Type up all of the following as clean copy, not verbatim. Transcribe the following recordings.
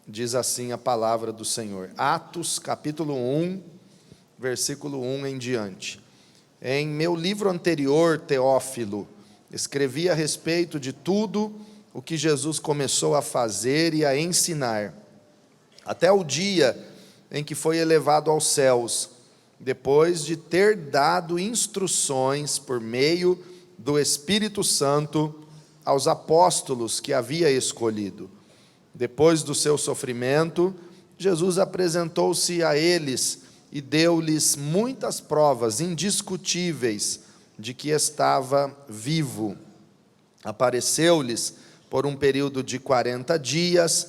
diz assim a palavra do Senhor. Atos, capítulo 1, versículo 1 em diante. Em meu livro anterior, Teófilo, escrevi a respeito de tudo o que Jesus começou a fazer e a ensinar, até o dia em que foi elevado aos céus, depois de ter dado instruções por meio do Espírito Santo aos apóstolos que havia escolhido. Depois do seu sofrimento, Jesus apresentou-se a eles e deu-lhes muitas provas indiscutíveis de que estava vivo. Apareceu-lhes por um período de 40 dias,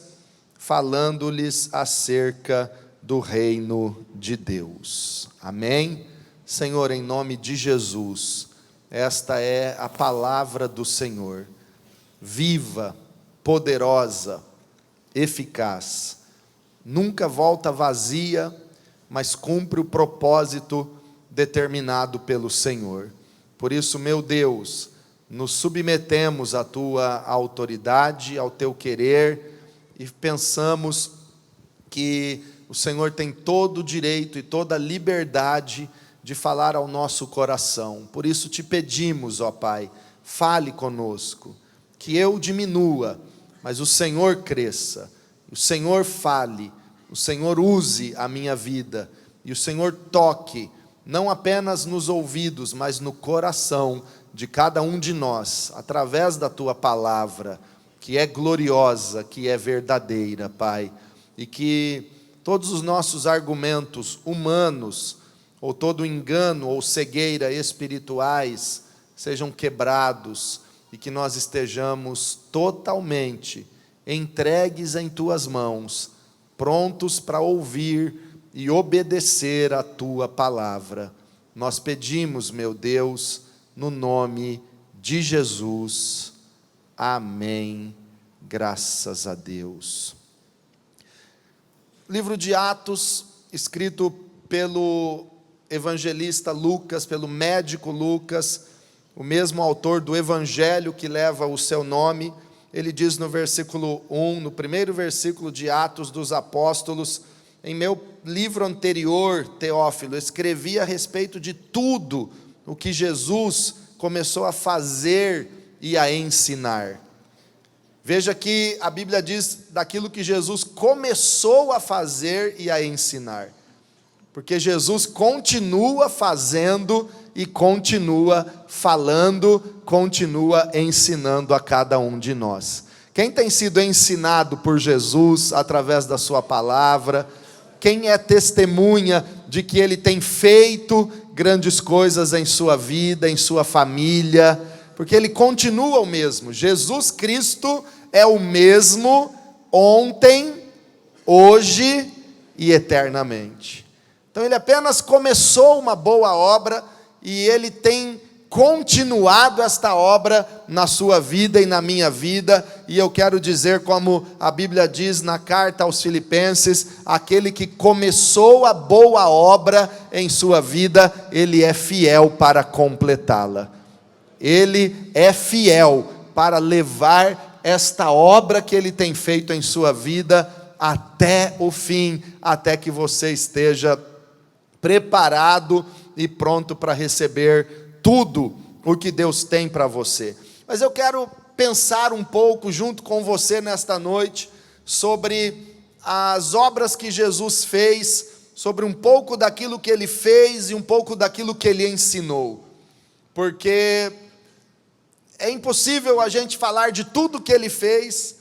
falando-lhes acerca do reino de Deus. Amém? Senhor, em nome de Jesus, esta é a palavra do Senhor, viva, poderosa, eficaz, nunca volta vazia, mas cumpre o propósito determinado pelo Senhor. Por isso, meu Deus, nos submetemos à Tua autoridade, ao Teu querer, e pensamos que o Senhor tem todo o direito e toda a liberdade de falar ao nosso coração. Por isso te pedimos, ó Pai, fale conosco, que eu diminua, mas o Senhor cresça, o Senhor fale, o Senhor use a minha vida, e o Senhor toque, não apenas nos ouvidos, mas no coração de cada um de nós, através da Tua palavra, que é gloriosa, que é verdadeira, Pai, e que todos os nossos argumentos humanos, ou todo engano ou cegueira espirituais, sejam quebrados, e que nós estejamos totalmente entregues em Tuas mãos, prontos para ouvir e obedecer a Tua palavra. Nós pedimos, meu Deus, no nome de Jesus. Amém. Graças a Deus. Livro de Atos, escrito pelo evangelista Lucas, pelo médico Lucas, o mesmo autor do evangelho que leva o seu nome. Ele diz no versículo 1, no primeiro versículo de Atos dos Apóstolos: em meu livro anterior, Teófilo, escrevi a respeito de tudo o que Jesus começou a fazer e a ensinar. Veja que a Bíblia diz daquilo que Jesus começou a fazer e a ensinar, porque Jesus continua fazendo e continua falando, continua ensinando a cada um de nós. Quem tem sido ensinado por Jesus através da sua palavra, quem é testemunha de que Ele tem feito grandes coisas em sua vida, em sua família, porque Ele continua o mesmo. Jesus Cristo é o mesmo ontem, hoje e eternamente. Então Ele apenas começou uma boa obra e Ele tem continuado esta obra na sua vida e na minha vida, e eu quero dizer, como a Bíblia diz na carta aos Filipenses, aquele que começou a boa obra em sua vida, Ele é fiel para completá-la. Ele é fiel para levar esta obra que Ele tem feito em sua vida até o fim, até que você esteja preparado e pronto para receber tudo o que Deus tem para você. Mas eu quero pensar um pouco junto com você nesta noite sobre as obras que Jesus fez, sobre um pouco daquilo que Ele fez e um pouco daquilo que Ele ensinou. Porque é impossível a gente falar de tudo que Ele fez,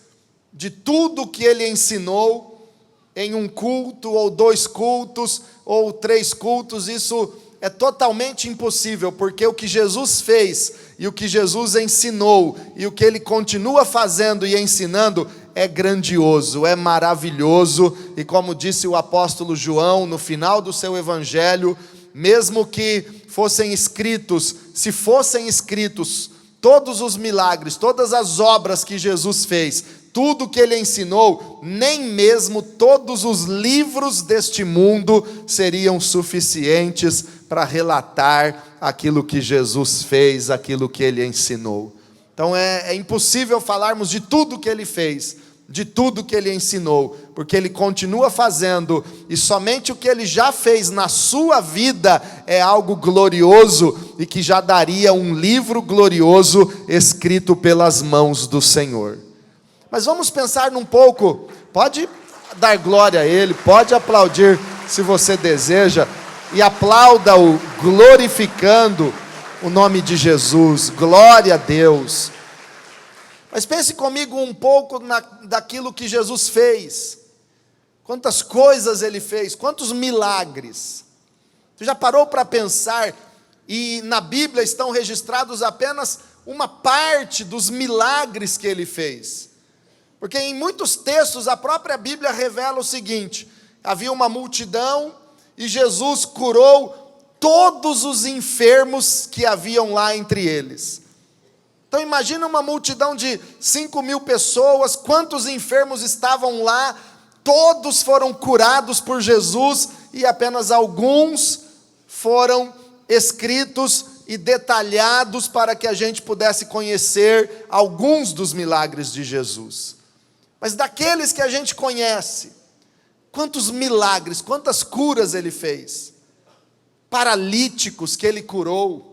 de tudo que Ele ensinou, em um culto, ou 2 cultos, ou 3 cultos. Isso é totalmente impossível, porque o que Jesus fez, e o que Jesus ensinou, e o que Ele continua fazendo e ensinando, é grandioso, é maravilhoso, e como disse o apóstolo João, no final do seu evangelho, mesmo que fossem escritos, se fossem escritos todos os milagres, todas as obras que Jesus fez, tudo que Ele ensinou, nem mesmo todos os livros deste mundo seriam suficientes para relatar aquilo que Jesus fez, aquilo que Ele ensinou. Então é impossível falarmos de tudo que Ele fez, de tudo que ele ensinou, porque ele continua fazendo, e somente o que ele já fez na sua vida é algo glorioso, e que já daria um livro glorioso escrito pelas mãos do Senhor. Mas vamos pensar num pouco, pode dar glória a ele, pode aplaudir se você deseja, e aplauda-o glorificando o nome de Jesus, glória a Deus. Mas pense comigo um pouco daquilo que Jesus fez. Quantas coisas ele fez, quantos milagres. Você já parou para pensar, e na Bíblia estão registrados apenas uma parte dos milagres que ele fez. Porque em muitos textos a própria Bíblia revela o seguinte: havia uma multidão e Jesus curou todos os enfermos que haviam lá entre eles. Então imagina uma multidão de 5.000 pessoas, quantos enfermos estavam lá, todos foram curados por Jesus, e apenas alguns foram escritos e detalhados para que a gente pudesse conhecer alguns dos milagres de Jesus. Mas daqueles que a gente conhece, quantos milagres, quantas curas ele fez, paralíticos que ele curou.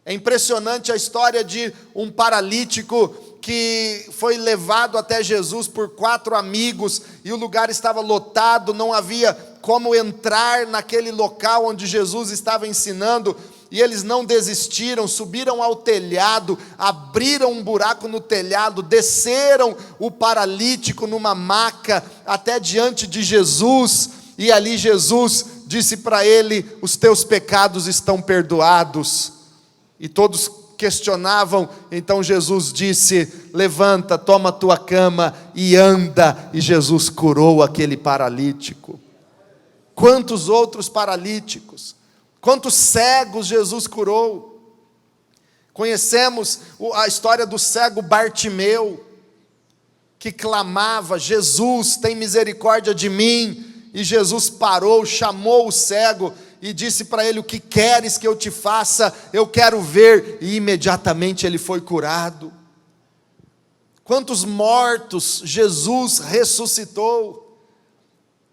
É impressionante a história de um paralítico que foi levado até Jesus por 4 amigos, e o lugar estava lotado, não havia como entrar naquele local onde Jesus estava ensinando, e eles não desistiram, subiram ao telhado, abriram um buraco no telhado, desceram o paralítico numa maca até diante de Jesus, e ali Jesus disse para ele: os teus pecados estão perdoados. E todos questionavam, então Jesus disse: levanta, toma a tua cama e anda. E Jesus curou aquele paralítico. Quantos outros paralíticos, quantos cegos Jesus curou. Conhecemos a história do cego Bartimeu, que clamava: Jesus, tem misericórdia de mim. E Jesus parou, chamou o cego e disse para ele: o que queres que eu te faça? Eu quero ver. E imediatamente ele foi curado. Quantos mortos Jesus ressuscitou.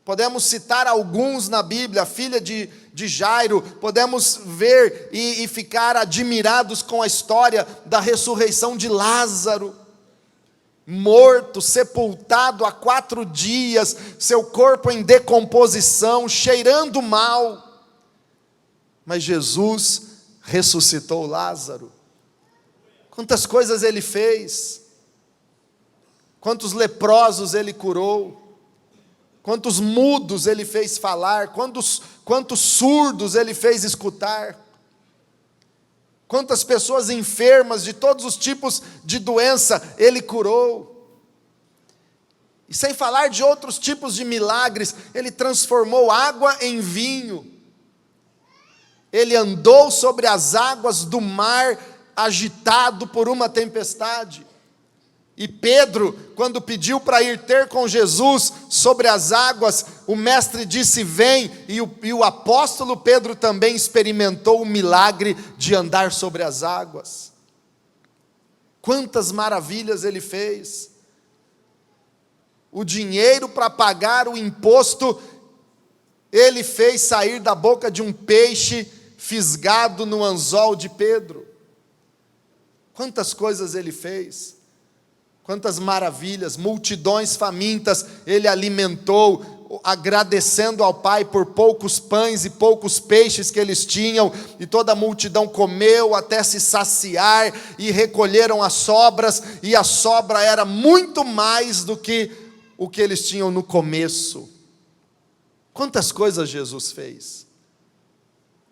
Podemos citar alguns na Bíblia, a filha de Jairo, podemos ver e ficar admirados com a história da ressurreição de Lázaro, morto, sepultado há 4 dias, seu corpo em decomposição, cheirando mal. Mas Jesus ressuscitou Lázaro. Quantas coisas ele fez, quantos leprosos ele curou, quantos mudos ele fez falar, quantos surdos ele fez escutar, quantas pessoas enfermas de todos os tipos de doença ele curou. E sem falar de outros tipos de milagres, ele transformou água em vinho. Ele andou sobre as águas do mar, agitado por uma tempestade. E Pedro, quando pediu para ir ter com Jesus sobre as águas, o mestre disse: vem, e o apóstolo Pedro também experimentou o milagre de andar sobre as águas. Quantas maravilhas ele fez. O dinheiro para pagar o imposto, ele fez sair da boca de um peixe fisgado no anzol de Pedro. Quantas coisas ele fez, quantas maravilhas, multidões famintas ele alimentou, agradecendo ao Pai por poucos pães e poucos peixes que eles tinham, e toda a multidão comeu até se saciar, e recolheram as sobras, e a sobra era muito mais do que o que eles tinham no começo. Quantas coisas Jesus fez,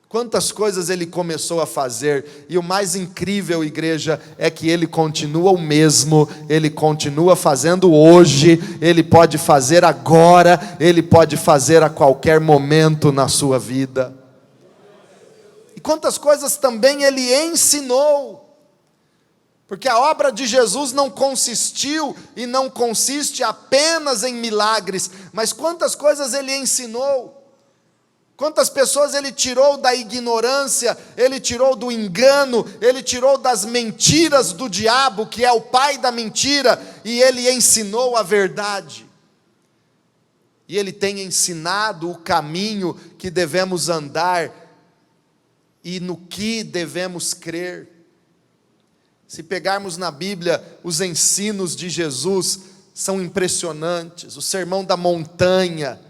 quantas coisas ele começou a fazer, e o mais incrível, igreja, é que ele continua o mesmo, ele continua fazendo hoje, ele pode fazer agora, ele pode fazer a qualquer momento na sua vida. E quantas coisas também ele ensinou, porque a obra de Jesus não consistiu e não consiste apenas em milagres, mas quantas coisas ele ensinou. Quantas pessoas ele tirou da ignorância, ele tirou do engano, ele tirou das mentiras do diabo, que é o pai da mentira, e ele ensinou a verdade. E ele tem ensinado o caminho que devemos andar e no que devemos crer. Se pegarmos na Bíblia, os ensinos de Jesus são impressionantes. O Sermão da Montanha,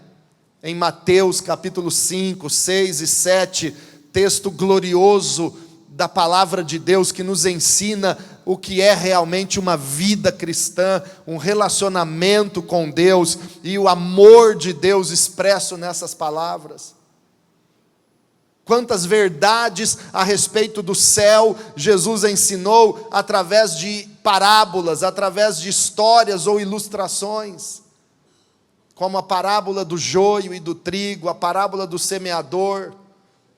em Mateus capítulo 5, 6 e 7, texto glorioso da palavra de Deus que nos ensina o que é realmente uma vida cristã, um relacionamento com Deus e o amor de Deus expresso nessas palavras. Quantas verdades a respeito do céu Jesus ensinou através de parábolas, através de histórias ou ilustrações, como a parábola do joio e do trigo, a parábola do semeador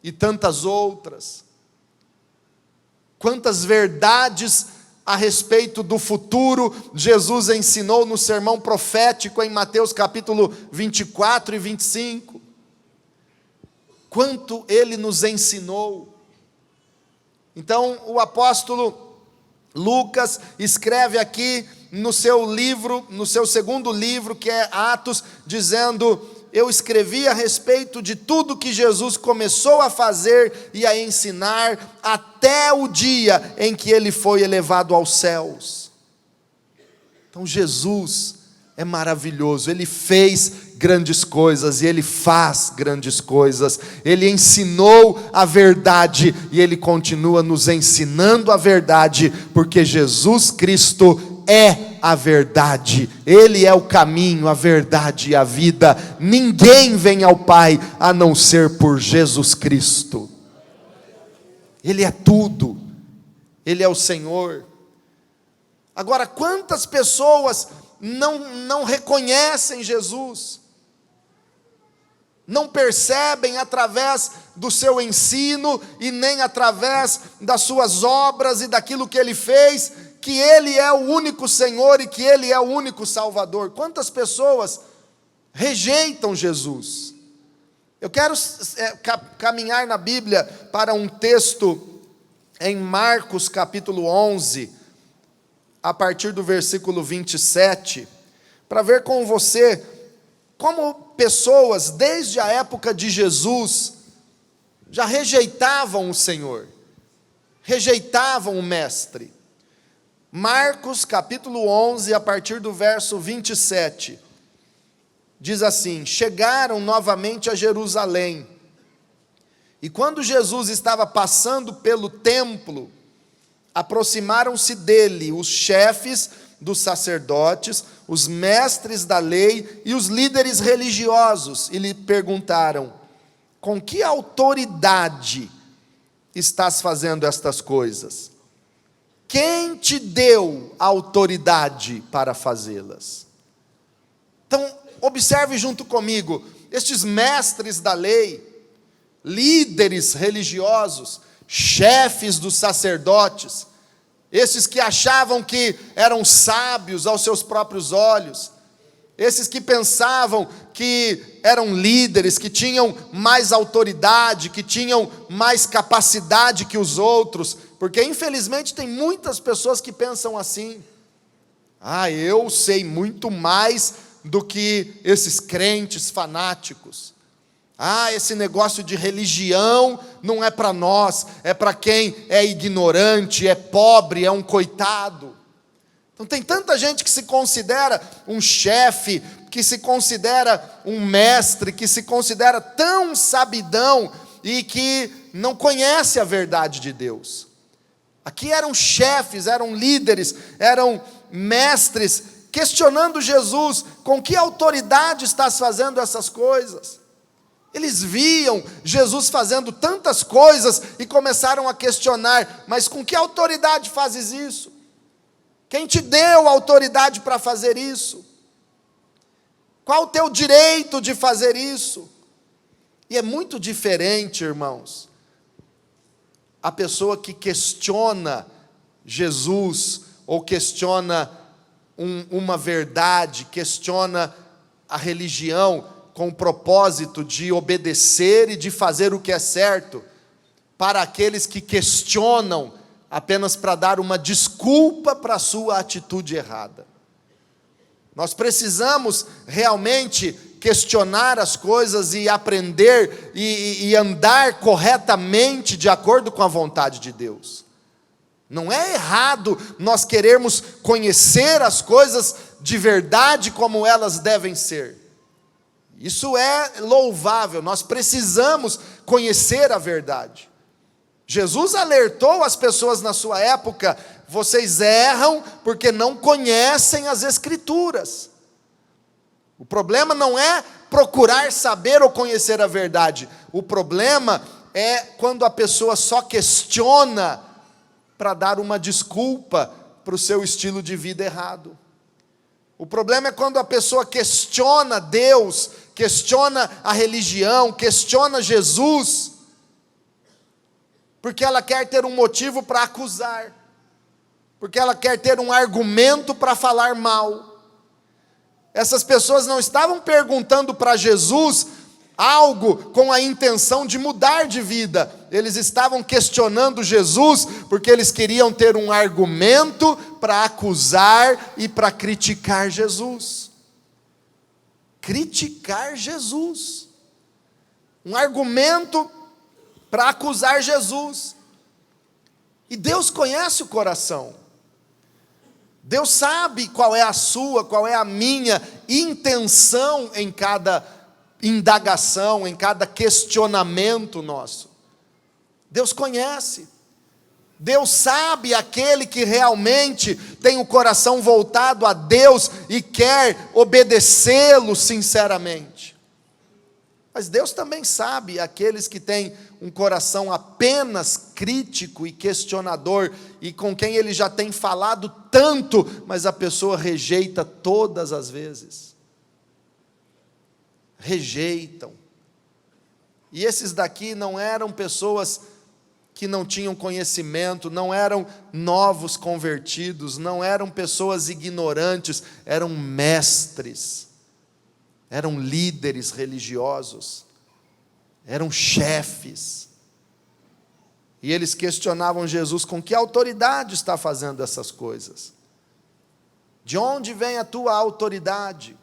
e tantas outras. Quantas verdades a respeito do futuro Jesus ensinou no sermão profético em Mateus capítulo 24 e 25. Quanto ele nos ensinou. Então o apóstolo Lucas escreve aqui no seu livro, no seu segundo livro, que é Atos, dizendo: eu escrevi a respeito de tudo que Jesus começou a fazer e a ensinar até o dia em que ele foi elevado aos céus. Então Jesus é maravilhoso, ele fez grandes coisas e ele faz grandes coisas. Ele ensinou a verdade e ele continua nos ensinando a verdade, porque Jesus Cristo é a verdade, ele é o caminho, a verdade e a vida. Ninguém vem ao Pai a não ser por Jesus Cristo. Ele é tudo, ele é o Senhor. Agora, quantas pessoas não reconhecem Jesus, não percebem através do seu ensino e nem através das suas obras e daquilo que ele fez, que ele é o único Senhor e que ele é o único Salvador. Quantas pessoas rejeitam Jesus? Eu quero caminhar na Bíblia para um texto em Marcos capítulo 11, a partir do versículo 27, para ver com você como pessoas, desde a época de Jesus, já rejeitavam o Senhor, rejeitavam o Mestre. Marcos capítulo 11, a partir do verso 27, diz assim: chegaram novamente a Jerusalém, e quando Jesus estava passando pelo templo, aproximaram-se dele os chefes dos sacerdotes, os mestres da lei e os líderes religiosos, e lhe perguntaram: com que autoridade estás fazendo estas coisas? Quem te deu a autoridade para fazê-las? Então, observe junto comigo, estes mestres da lei, líderes religiosos, chefes dos sacerdotes, esses que achavam que eram sábios aos seus próprios olhos, esses que pensavam que eram líderes, que tinham mais autoridade, que tinham mais capacidade que os outros, porque infelizmente tem muitas pessoas que pensam assim: eu sei muito mais do que esses crentes fanáticos. Esse negócio de religião não é para nós, é para quem é ignorante, é pobre, é um coitado. Então tem tanta gente que se considera um chefe, que se considera um mestre, que se considera tão sabidão e que não conhece a verdade de Deus. Aqui eram chefes, eram líderes, eram mestres, questionando Jesus: com que autoridade estás fazendo essas coisas? Eles viam Jesus fazendo tantas coisas e começaram a questionar: mas com que autoridade fazes isso? Quem te deu a autoridade para fazer isso? Qual o teu direito de fazer isso? E é muito diferente, irmãos, a pessoa que questiona Jesus, ou questiona uma verdade, questiona a religião, com o propósito de obedecer e de fazer o que é certo, para aqueles que questionam apenas para dar uma desculpa para a sua atitude errada. Nós precisamos realmente questionar as coisas e aprender e andar corretamente de acordo com a vontade de Deus. Não é errado nós querermos conhecer as coisas de verdade como elas devem ser. Isso é louvável, nós precisamos conhecer a verdade. Jesus alertou as pessoas na sua época: vocês erram porque não conhecem as Escrituras. O problema não é procurar saber ou conhecer a verdade. O problema é quando a pessoa só questiona para dar uma desculpa para o seu estilo de vida errado. O problema é quando a pessoa questiona Deus, questiona a religião, questiona Jesus, porque ela quer ter um motivo para acusar, porque ela quer ter um argumento para falar mal. Essas pessoas não estavam perguntando para Jesus algo com a intenção de mudar de vida. Eles estavam questionando Jesus porque eles queriam ter um argumento para acusar e para criticar Jesus. Criticar Jesus. Um argumento para acusar Jesus. E Deus conhece o coração. Deus sabe qual é a sua, qual é a minha intenção em cada indagação, em cada questionamento nosso. Deus conhece. Deus sabe aquele que realmente tem o coração voltado a Deus e quer obedecê-lo sinceramente. Mas Deus também sabe aqueles que têm um coração apenas crítico e questionador, e com quem Ele já tem falado tanto, mas a pessoa rejeita todas as vezes. Rejeitam. E esses daqui não eram pessoas que não tinham conhecimento, não eram novos convertidos, não eram pessoas ignorantes, eram mestres, eram líderes religiosos, eram chefes. E eles questionavam Jesus: com que autoridade está fazendo essas coisas? De onde vem a tua autoridade?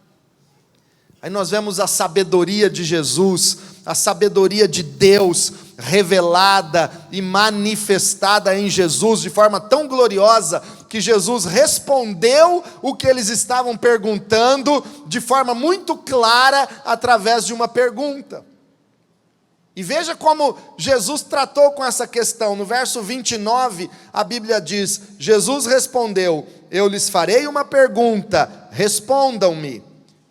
Aí nós vemos a sabedoria de Jesus, a sabedoria de Deus revelada e manifestada em Jesus de forma tão gloriosa, que Jesus respondeu o que eles estavam perguntando de forma muito clara, através de uma pergunta. E veja como Jesus tratou com essa questão. No verso 29, a Bíblia diz: Jesus respondeu: eu lhes farei uma pergunta, respondam-me,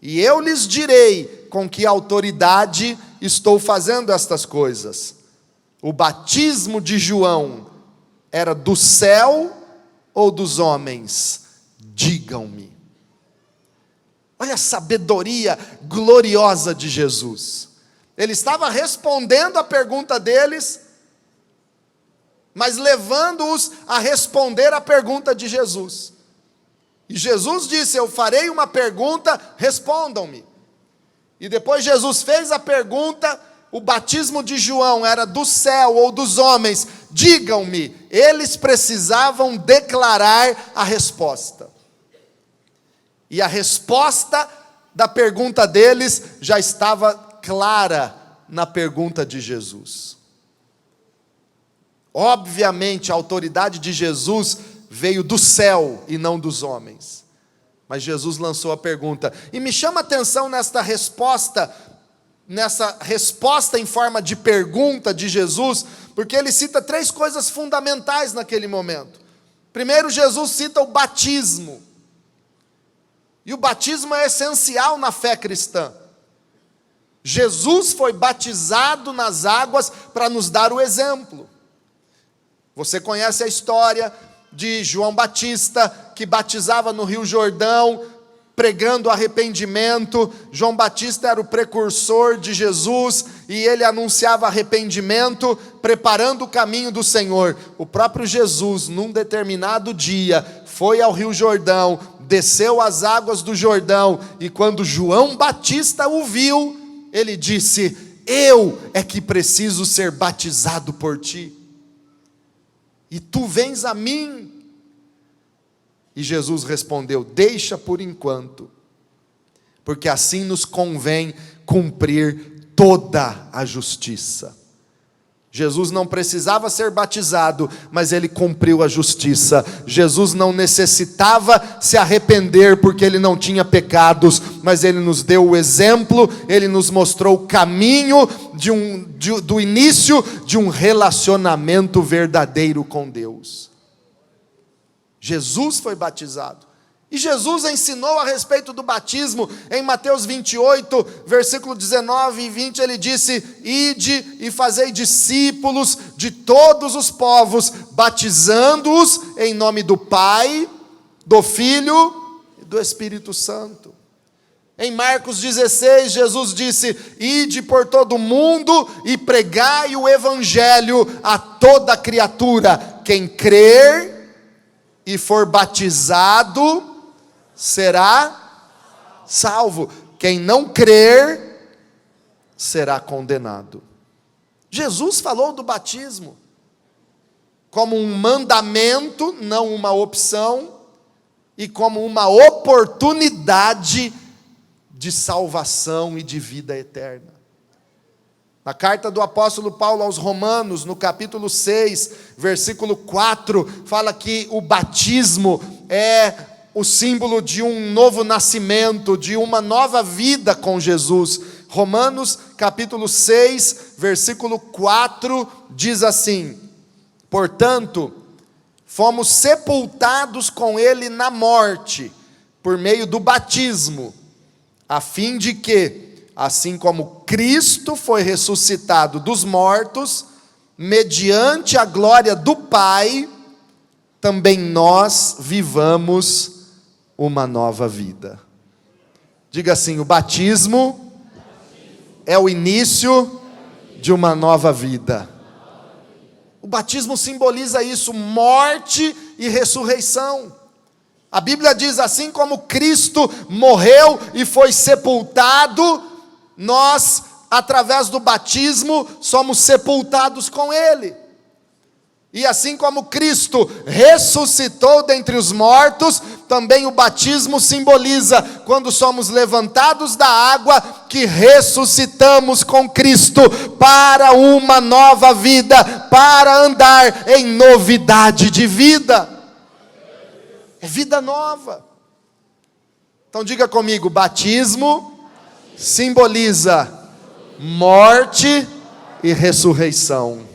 e eu lhes direi com que autoridade estou fazendo estas coisas. O batismo de João era do céu ou dos homens? Digam-me. Olha a sabedoria gloriosa de Jesus. Ele estava respondendo a pergunta deles, mas levando-os a responder a pergunta de Jesus. E Jesus disse: eu farei uma pergunta, respondam-me. E depois Jesus fez a pergunta: o batismo de João era do céu ou dos homens? Digam-me. Eles precisavam declarar a resposta. E a resposta da pergunta deles já estava clara na pergunta de Jesus. Obviamente a autoridade de Jesus veio do céu e não dos homens. Mas Jesus lançou a pergunta. E me chama a atenção nessa resposta em forma de pergunta de Jesus, porque ele cita três coisas fundamentais naquele momento. Primeiro, Jesus cita o batismo. E o batismo é essencial na fé cristã. Jesus foi batizado nas águas para nos dar o exemplo. Você conhece a história de João Batista, que batizava no Rio Jordão, pregando arrependimento. João Batista era o precursor de Jesus, e ele anunciava arrependimento, preparando o caminho do Senhor. O próprio Jesus, num determinado dia, foi ao Rio Jordão, desceu as águas do Jordão, e quando João Batista o viu, ele disse: eu é que preciso ser batizado por ti, e tu vens a mim? E Jesus respondeu: deixa por enquanto, porque assim nos convém cumprir toda a justiça. Jesus não precisava ser batizado, mas ele cumpriu a justiça. Jesus não necessitava se arrepender, porque ele não tinha pecados, mas ele nos deu o exemplo, ele nos mostrou o caminho do início de um relacionamento verdadeiro com Deus. Jesus foi batizado. E Jesus ensinou a respeito do batismo. Em Mateus 28, versículo 19 e 20, ele disse: ide e fazei discípulos de todos os povos, batizando-os em nome do Pai, do Filho e do Espírito Santo. Em Marcos 16, Jesus disse: ide por todo o mundo e pregai o evangelho a toda criatura. Quem crer e for batizado será salvo. Quem não crer será condenado. Jesus falou do batismo como um mandamento, não uma opção, e como uma oportunidade de salvação e de vida eterna. Na carta do apóstolo Paulo aos Romanos, no capítulo 6, versículo 4, fala que o batismo é o símbolo de um novo nascimento, de uma nova vida com Jesus. Romanos capítulo 6, versículo 4, diz assim: portanto, fomos sepultados com ele na morte, por meio do batismo, a fim de que, assim como Cristo foi ressuscitado dos mortos, mediante a glória do Pai, também nós vivamos uma nova vida. Diga assim: o batismo é o início de uma nova vida. O batismo simboliza isso, morte e ressurreição. A Bíblia diz: assim como Cristo morreu e foi sepultado, nós, através do batismo, somos sepultados com Ele. E assim como Cristo ressuscitou dentre os mortos, também o batismo simboliza, quando somos levantados da água, que ressuscitamos com Cristo para uma nova vida, para andar em novidade de vida. É vida nova. Então diga comigo: batismo simboliza morte e ressurreição.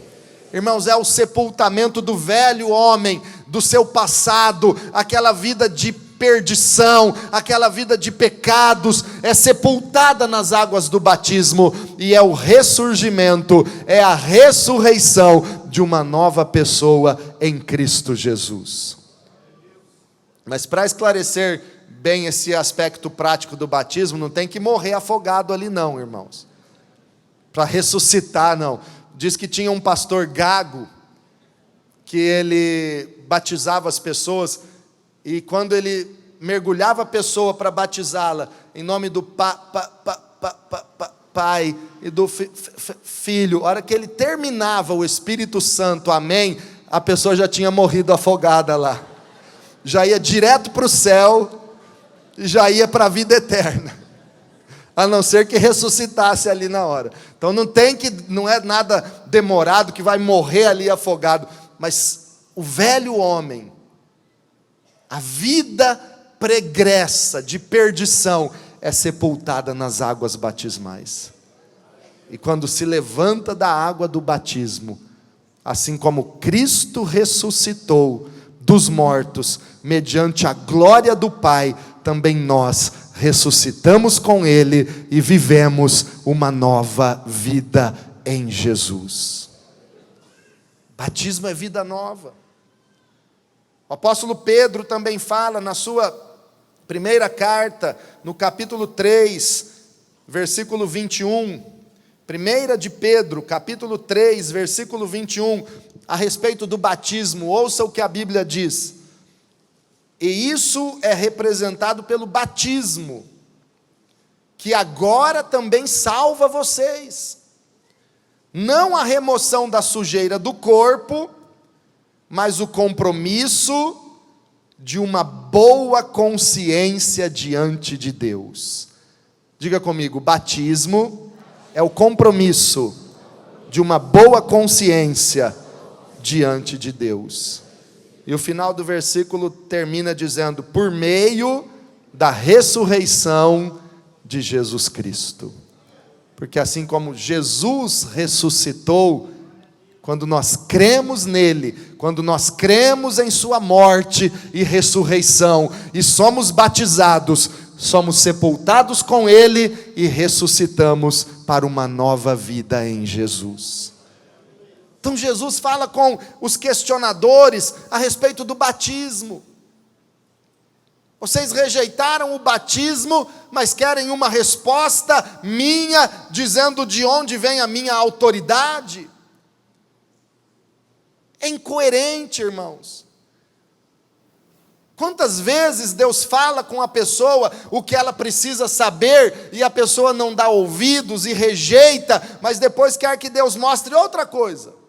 Irmãos, é o sepultamento do velho homem, do seu passado, aquela vida de perdição, aquela vida de pecados, é sepultada nas águas do batismo, e é o ressurgimento, é a ressurreição de uma nova pessoa em Cristo Jesus. Mas para esclarecer bem esse aspecto prático do batismo, não tem que morrer afogado ali não, irmãos, para ressuscitar não. Diz que tinha um pastor gago, que ele batizava as pessoas, e quando ele mergulhava a pessoa para batizá-la, em nome do Pai e do Filho, a hora que ele terminava o Espírito Santo, amém, a pessoa já tinha morrido afogada lá, já ia direto para o céu, e já ia para a vida eterna, a não ser que ressuscitasse ali na hora. Então não é nada demorado, que vai morrer ali afogado, mas o velho homem, a vida pregressa de perdição, é sepultada nas águas batismais. E quando se levanta da água do batismo, assim como Cristo ressuscitou dos mortos, mediante a glória do Pai, também nós ressuscitamos com Ele e vivemos uma nova vida em Jesus. Batismo é vida nova. O apóstolo Pedro também fala na sua primeira carta, no capítulo 3, versículo 21, 1 de Pedro, capítulo 3, versículo 21, a respeito do batismo. Ouça o que a Bíblia diz: e isso é representado pelo batismo, que agora também salva vocês. Não a remoção da sujeira do corpo, mas o compromisso de uma boa consciência diante de Deus. Diga comigo, batismo é o compromisso de uma boa consciência diante de Deus. E o final do versículo termina dizendo: por meio da ressurreição de Jesus Cristo. Porque assim como Jesus ressuscitou, quando nós cremos nele, quando nós cremos em sua morte e ressurreição, e somos batizados, somos sepultados com ele e ressuscitamos para uma nova vida em Jesus. Então Jesus fala com os questionadores a respeito do batismo. Vocês rejeitaram o batismo, mas querem uma resposta minha, dizendo de onde vem a minha autoridade? É incoerente, irmãos. Quantas vezes Deus fala com a pessoa o que ela precisa saber, e a pessoa não dá ouvidos e rejeita, mas depois quer que Deus mostre outra coisa.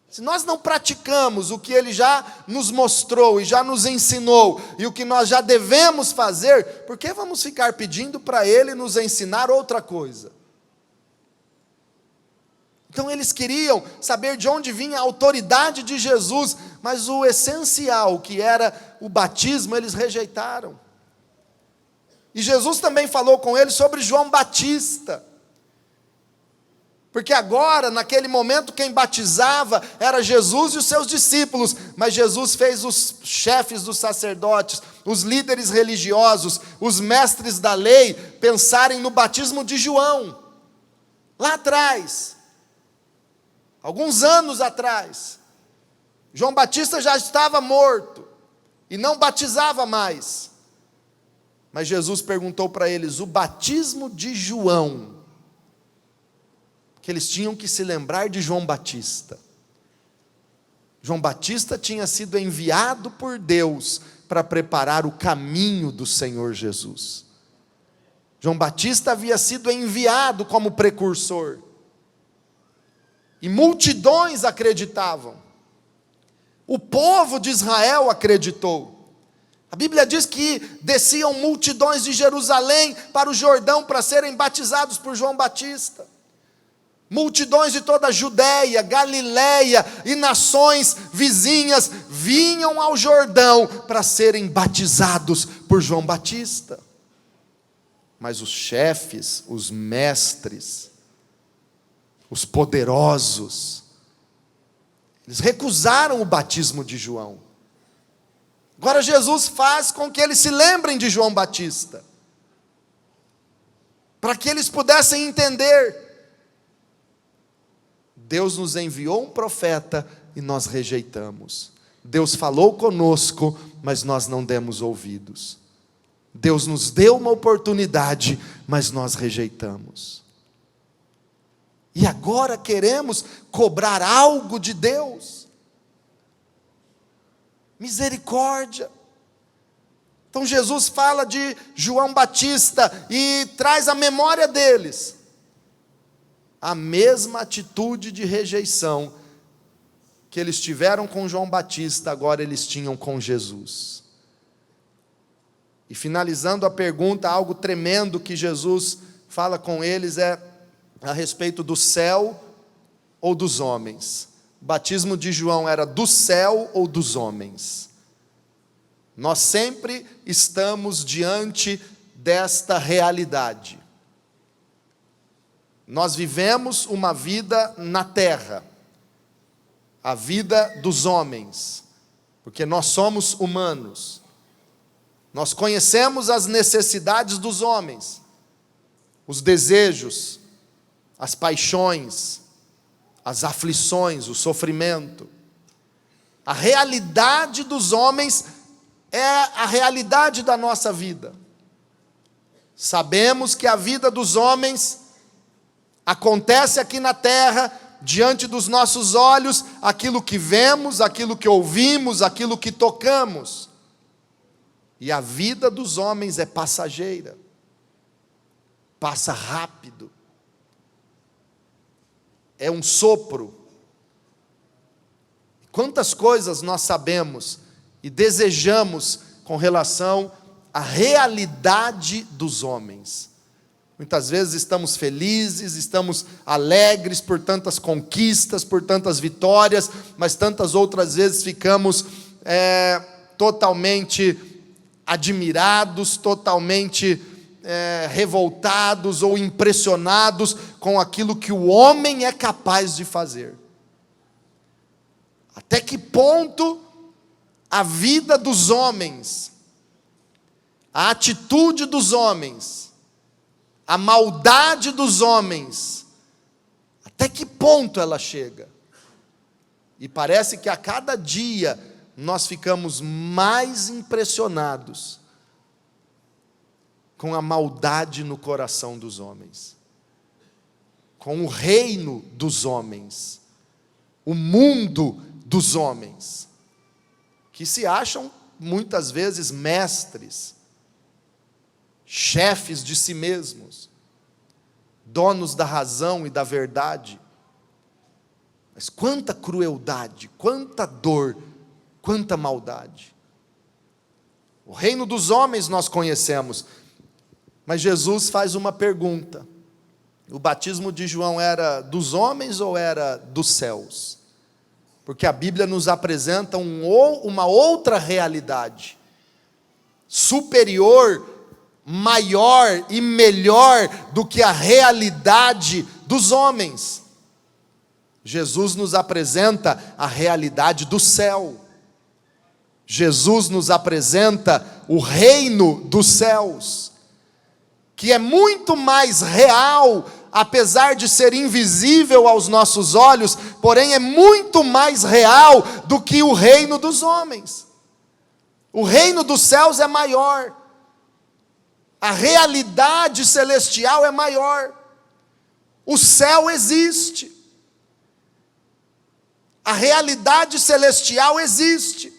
Se nós não praticamos o que Ele já nos mostrou e já nos ensinou, e o que nós já devemos fazer, por que vamos ficar pedindo para Ele nos ensinar outra coisa? Então eles queriam saber de onde vinha a autoridade de Jesus, mas o essencial, que era o batismo, eles rejeitaram. E Jesus também falou com eles sobre João Batista. Porque agora, naquele momento, quem batizava era Jesus e os seus discípulos, mas Jesus fez os chefes dos sacerdotes, os líderes religiosos, os mestres da lei, pensarem no batismo de João, lá atrás, alguns anos atrás. João Batista já estava morto, e não batizava mais, mas Jesus perguntou para eles: o batismo de João, que eles tinham que se lembrar de João Batista. João Batista tinha sido enviado por Deus para preparar o caminho do Senhor Jesus. João Batista havia sido enviado como precursor. E multidões acreditavam. O povo de Israel acreditou. A Bíblia diz que desciam multidões de Jerusalém para o Jordão para serem batizados por João Batista. Multidões de toda a Judéia, Galiléia e nações vizinhas vinham ao Jordão para serem batizados por João Batista. Mas os chefes, os mestres, os poderosos, eles recusaram o batismo de João. Agora Jesus faz com que eles se lembrem de João Batista, para que eles pudessem entender. Deus nos enviou um profeta e nós rejeitamos. Deus falou conosco, mas nós não demos ouvidos. Deus nos deu uma oportunidade, mas nós rejeitamos. E agora queremos cobrar algo de Deus. Misericórdia. Então Jesus fala de João Batista e traz a memória deles a mesma atitude de rejeição que eles tiveram com João Batista, agora eles tinham com Jesus. E finalizando a pergunta, algo tremendo que Jesus fala com eles é a respeito do céu ou dos homens. O batismo de João era do céu ou dos homens. Nós sempre estamos diante desta realidade. Nós vivemos uma vida na terra, a vida dos homens, porque nós somos humanos. Nós conhecemos as necessidades dos homens, os desejos, as paixões, as aflições, o sofrimento. A realidade dos homens é a realidade da nossa vida. Sabemos que a vida dos homens acontece aqui na terra, diante dos nossos olhos, aquilo que vemos, aquilo que ouvimos, aquilo que tocamos. E a vida dos homens é passageira. passa rápido, é um sopro. Quantas coisas nós sabemos e desejamos com relação à realidade dos homens. Muitas vezes estamos felizes, estamos alegres por tantas conquistas, por tantas vitórias, mas tantas outras vezes ficamos totalmente admirados, totalmente revoltados ou impressionados com aquilo que o homem é capaz de fazer. Até que ponto a vida dos homens, a atitude dos homens, a maldade dos homens, até que ponto ela chega? E parece que a cada dia nós ficamos mais impressionados com a maldade no coração dos homens, com o reino dos homens, o mundo dos homens, que se acham muitas vezes mestres, chefes de si mesmos, donos da razão e da verdade. Mas quanta crueldade, quanta dor, quanta maldade. O reino dos homens nós conhecemos, mas Jesus faz uma pergunta: o batismo de João era dos homens ou era dos céus? Porque a Bíblia nos apresenta uma outra realidade, superior, maior e melhor do que a realidade dos homens. Jesus nos apresenta a realidade do céu. Jesus nos apresenta o reino dos céus, que é muito mais real, apesar de ser invisível aos nossos olhos, porém é muito mais real do que o reino dos homens. O reino dos céus é maior, a realidade celestial é maior, o céu existe, a realidade celestial existe.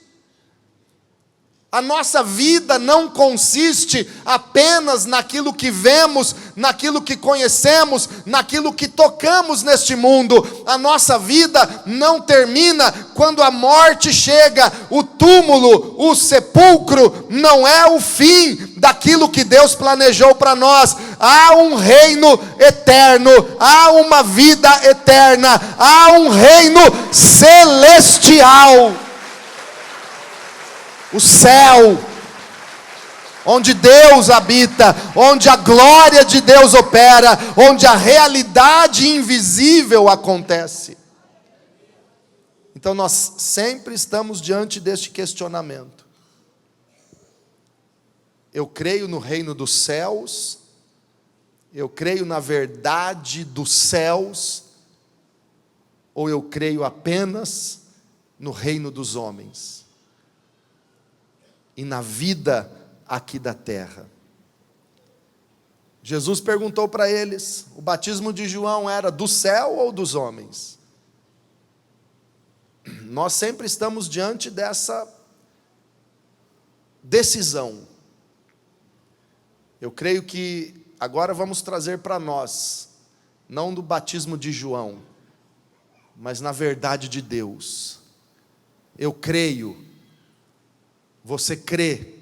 A nossa vida não consiste apenas naquilo que vemos, naquilo que conhecemos, naquilo que tocamos neste mundo. A nossa vida não termina quando a morte chega. O túmulo, o sepulcro, não é o fim daquilo que Deus planejou para nós. Há um reino eterno, há uma vida eterna, há um reino celestial. O céu, onde Deus habita, onde a glória de Deus opera, onde a realidade invisível acontece. Então nós sempre estamos diante deste questionamento: eu creio no reino dos céus, eu creio na verdade dos céus, ou eu creio apenas no reino dos homens e na vida aqui da terra? Jesus perguntou para eles: o batismo de João era do céu ou dos homens? Nós sempre estamos diante dessa decisão. Eu creio que agora vamos trazer para nós, não do batismo de João, mas na verdade de Deus. Eu creio. Você crê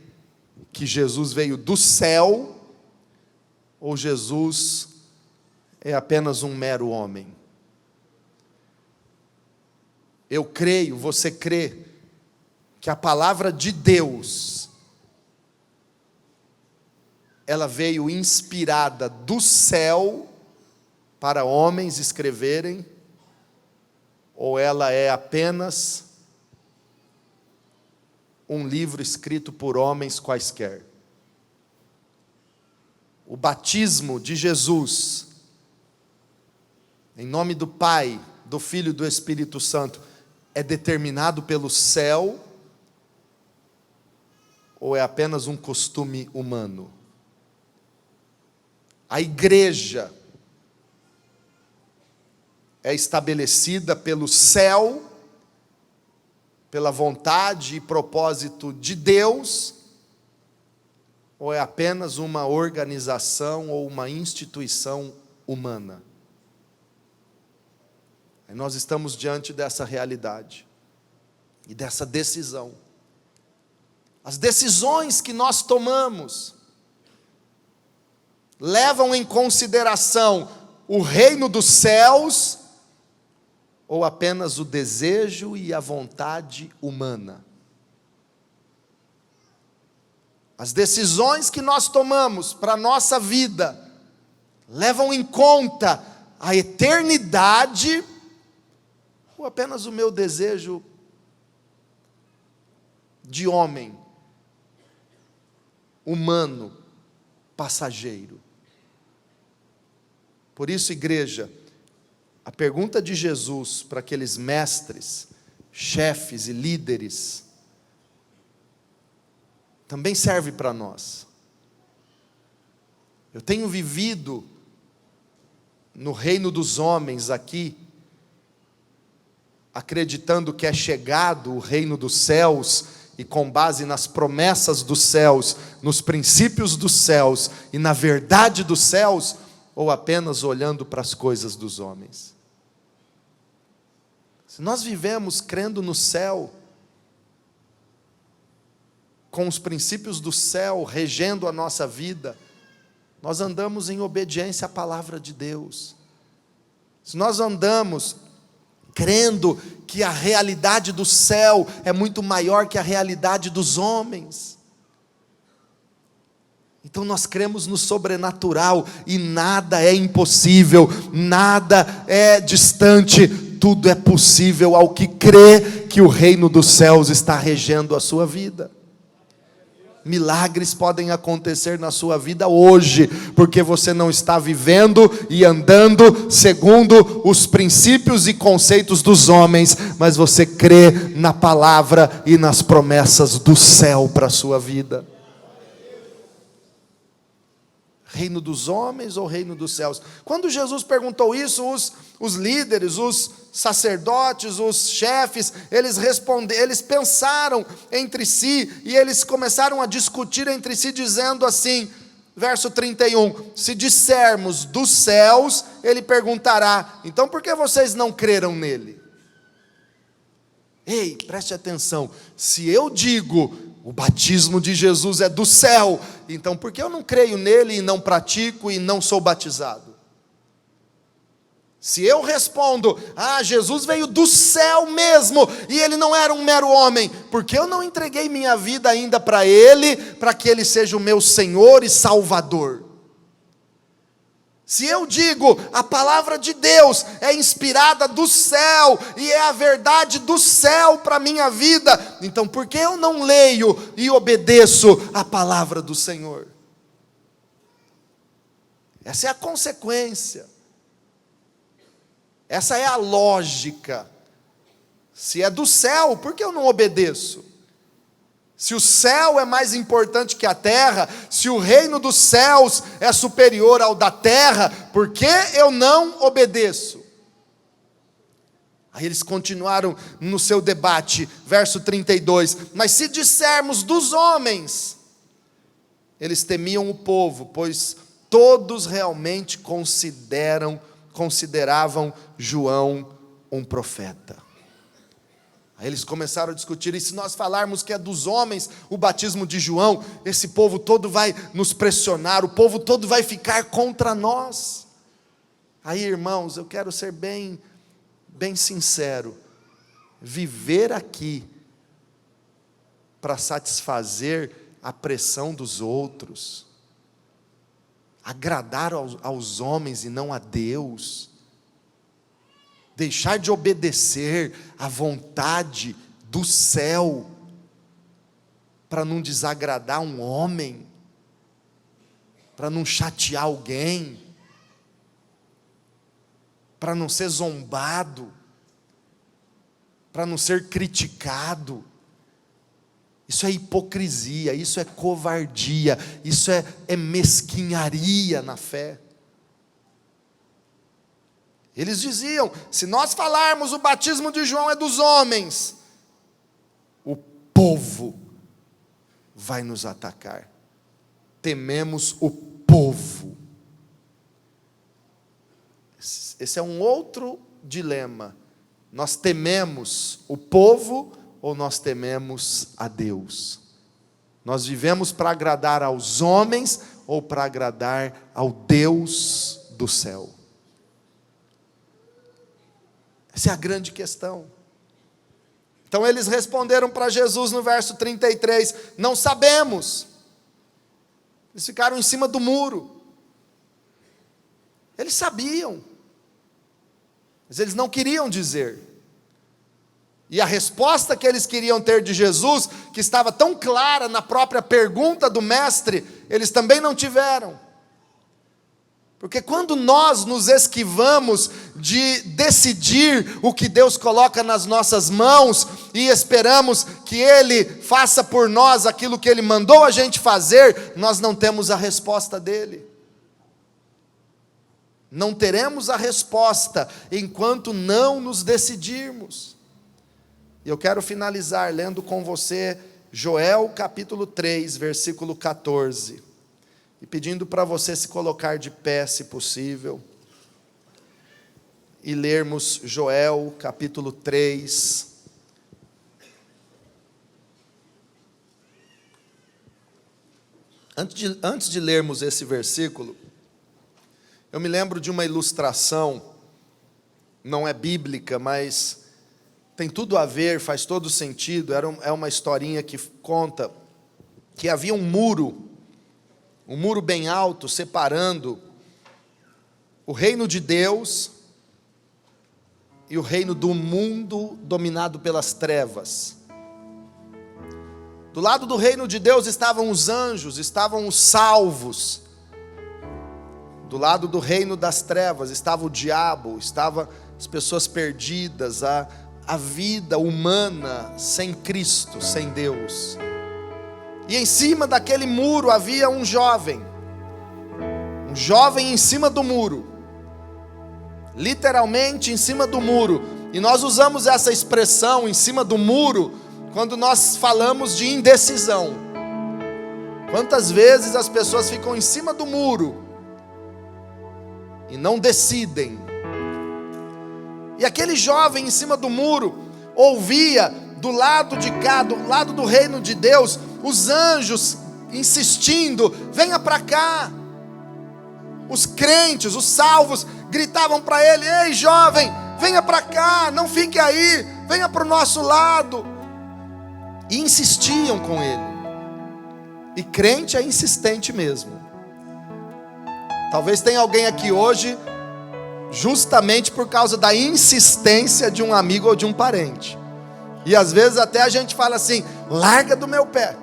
que Jesus veio do céu, ou Jesus é apenas um mero homem? Eu creio, você crê que a palavra de Deus, ela veio inspirada do céu para homens escreverem, ou ela é apenas um livro escrito por homens quaisquer? O batismo de Jesus, em nome do Pai, do Filho e do Espírito Santo, é determinado pelo céu, ou é apenas um costume humano? A igreja é estabelecida pelo céu, pela vontade e propósito de Deus, ou é apenas uma organização ou uma instituição humana? E nós estamos diante dessa realidade e dessa decisão. As decisões que nós tomamos levam em consideração o reino dos céus ou apenas o desejo e a vontade humana? As decisões que nós tomamos para a nossa vida levam em conta a eternidade ou apenas o meu desejo de homem, humano, passageiro? Por isso, igreja, a pergunta de Jesus para aqueles mestres, chefes e líderes também serve para nós. Eu tenho vivido no reino dos homens aqui, acreditando que é chegado o reino dos céus, e com base nas promessas dos céus, nos princípios dos céus e na verdade dos céus, ou apenas olhando para as coisas dos homens? Se nós vivemos crendo no céu, com os princípios do céu regendo a nossa vida, nós andamos em obediência à palavra de Deus. Se nós andamos crendo que a realidade do céu é muito maior que a realidade dos homens, então nós cremos no sobrenatural, e nada é impossível, nada é distante, tudo é possível ao que crê que o reino dos céus está regendo a sua vida. Milagres podem acontecer na sua vida hoje, porque você não está vivendo e andando segundo os princípios e conceitos dos homens, mas você crê na palavra e nas promessas do céu para a sua vida. Reino dos homens ou reino dos céus? Quando Jesus perguntou isso, os líderes, os sacerdotes, os chefes, eles pensaram entre si, e eles começaram a discutir entre si, dizendo assim, verso 31, se dissermos dos céus, ele perguntará, então por que vocês não creram nele? Ei, preste atenção, se eu digo, o batismo de Jesus é do céu, então por que eu não creio nele e não pratico e não sou batizado? Se eu respondo, Jesus veio do céu mesmo, e ele não era um mero homem, por que eu não entreguei minha vida ainda para ele, para que ele seja o meu Senhor e Salvador? Se eu digo, a palavra de Deus é inspirada do céu, e é a verdade do céu para a minha vida, então por que eu não leio e obedeço a palavra do Senhor? Essa é a consequência, essa é a lógica. Se é do céu, por que eu não obedeço? Se o céu é mais importante que a terra, se o reino dos céus é superior ao da terra, por que eu não obedeço? Aí eles continuaram no seu debate, verso 32, mas se dissermos dos homens, eles temiam o povo, pois todos realmente consideravam João um profeta. Aí eles começaram a discutir, e se nós falarmos que é dos homens o batismo de João, esse povo todo vai nos pressionar, o povo todo vai ficar contra nós. Aí, irmãos, eu quero ser bem sincero, viver aqui para satisfazer a pressão dos outros, agradar aos homens e não a Deus, deixar de obedecer à vontade do céu, para não desagradar um homem, para não chatear alguém, para não ser zombado, para não ser criticado. Isso é hipocrisia, isso é covardia, isso é mesquinharia na fé. Eles diziam, se nós falarmos o batismo de João é dos homens, o povo vai nos atacar. tememos o povo. Esse é um outro dilema. Nós tememos o povo ou nós tememos a Deus? Nós vivemos para agradar aos homens ou para agradar ao Deus do céu? Essa é a grande questão. Então eles responderam para Jesus no verso 33, não sabemos. Eles ficaram em cima do muro. Eles sabiam, mas eles não queriam dizer. E a resposta que eles queriam ter de Jesus, que estava tão clara na própria pergunta do mestre, eles também não tiveram. Porque quando nós nos esquivamos de decidir o que Deus coloca nas nossas mãos e esperamos que Ele faça por nós aquilo que Ele mandou a gente fazer, nós não temos a resposta dEle. Não teremos a resposta enquanto não nos decidirmos. E eu quero finalizar lendo com você Joel capítulo 3, versículo 14. E pedindo para você se colocar de pé, se possível. E lermos Joel capítulo 3. Antes de lermos esse versículo, eu me lembro de uma ilustração, não é bíblica, mas tem tudo a ver, faz todo sentido. É uma historinha que conta que havia um muro bem alto, separando o reino de Deus e o reino do mundo dominado pelas trevas. Do lado do reino de Deus estavam os anjos, estavam os salvos. Do lado do reino das trevas estava o diabo, estavam as pessoas perdidas, a vida humana sem Cristo, sem Deus. E em cima daquele muro havia um jovem em cima do muro, literalmente em cima do muro. E nós usamos essa expressão, em cima do muro, quando nós falamos de indecisão. Quantas vezes as pessoas ficam em cima do muro e não decidem? E aquele jovem em cima do muro ouvia do lado de cá, do lado do reino de Deus, os anjos insistindo: venha para cá. Os crentes, os salvos, gritavam para ele: ei jovem, venha para cá, não fique aí, venha para o nosso lado. E insistiam com ele. E crente é insistente mesmo. Talvez tenha alguém aqui hoje justamente por causa da insistência de um amigo ou de um parente. E às vezes até a gente fala assim: larga do meu pé.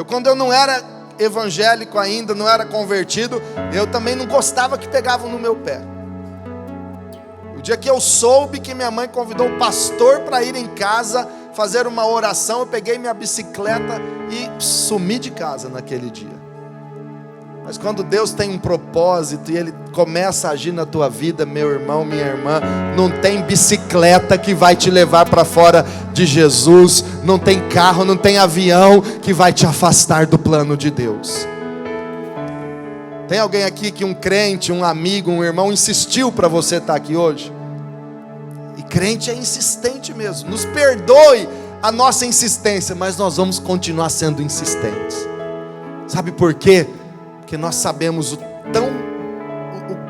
Quando eu não era evangélico ainda, não era convertido, eu também não gostava que pegavam no meu pé. O dia que eu soube que minha mãe convidou o pastor para ir em casa fazer uma oração, eu peguei minha bicicleta e sumi de casa naquele dia. Mas quando Deus tem um propósito e Ele começa a agir na tua vida, meu irmão, minha irmã, não tem bicicleta que vai te levar para fora de Jesus, não tem carro, não tem avião que vai te afastar do plano de Deus. Tem alguém aqui que um crente, um amigo, um irmão insistiu para você estar aqui hoje? E crente é insistente mesmo. Nos perdoe a nossa insistência, mas nós vamos continuar sendo insistentes. Sabe por quê? Porque nós sabemos o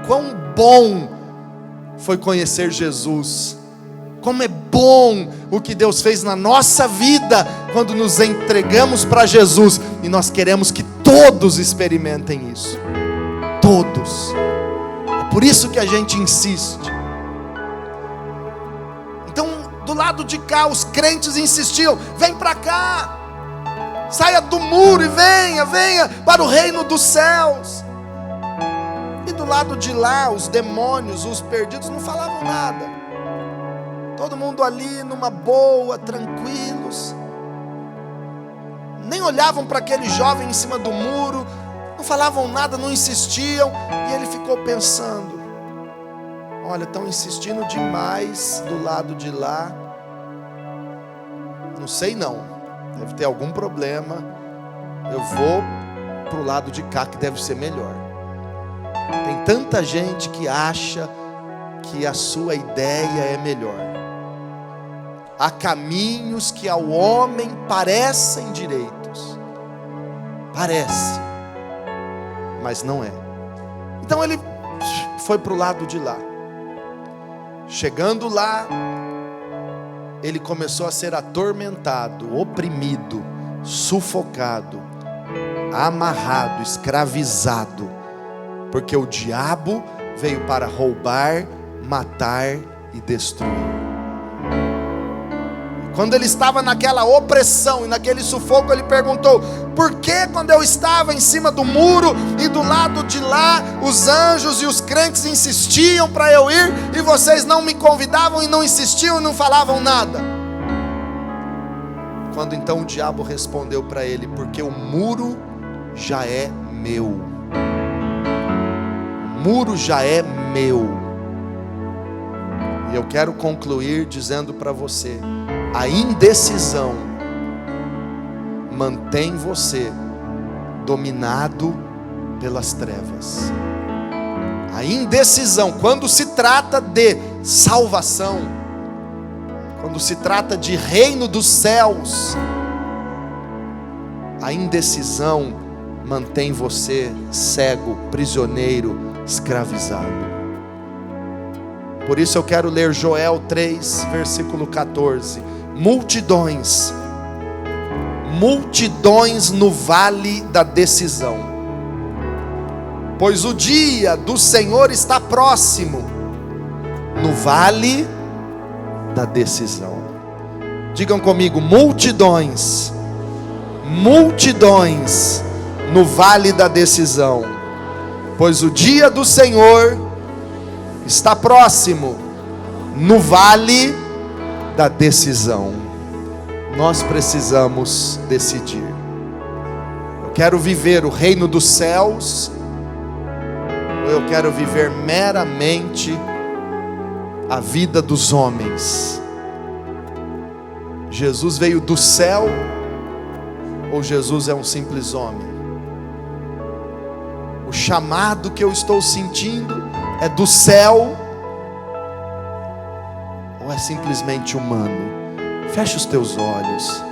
quão bom foi conhecer Jesus. Como é bom o que Deus fez na nossa vida quando nos entregamos para Jesus. E nós queremos que todos experimentem isso. Todos. É por isso que a gente insiste. Então, do lado de cá, os crentes insistiam: vem para cá. Saia do muro e venha para o reino dos céus. E do lado de lá, os demônios, os perdidos não falavam nada. Todo mundo ali numa boa, tranquilos. Nem olhavam para aquele jovem em cima do muro, não falavam nada, não insistiam. E ele ficou pensando: olha, estão insistindo demais do lado de lá. Não sei não. Deve ter algum problema. Eu vou para o lado de cá que deve ser melhor. Tem tanta gente que acha que a sua ideia é melhor. Há caminhos que ao homem parecem direitos. Parece, mas não é. Então ele foi para o lado de lá. Chegando lá, ele começou a ser atormentado, oprimido, sufocado, amarrado, escravizado, porque o diabo veio para roubar, matar e destruir. Quando ele estava naquela opressão e naquele sufoco, ele perguntou: por que quando eu estava em cima do muro e do lado de lá, os anjos e os crentes insistiam para eu ir, e vocês não me convidavam e não insistiam e não falavam nada? Quando então o diabo respondeu para ele: porque o muro já é meu. O muro já é meu. E eu quero concluir dizendo para você: a indecisão mantém você dominado pelas trevas. A indecisão, quando se trata de salvação, quando se trata de reino dos céus, a indecisão mantém você cego, prisioneiro, escravizado. Por isso eu quero ler Joel 3, versículo 14. Multidões no vale da decisão, pois o dia do Senhor está próximo, no vale da decisão. Digam comigo: multidões no vale da decisão, pois o dia do Senhor está próximo, no vale da decisão. Nós precisamos decidir. Eu quero viver o reino dos céus, ou eu quero viver meramente a vida dos homens? Jesus veio do céu, ou Jesus é um simples homem? O chamado que eu estou sentindo é do céu, ou é simplesmente humano? Fecha os teus olhos.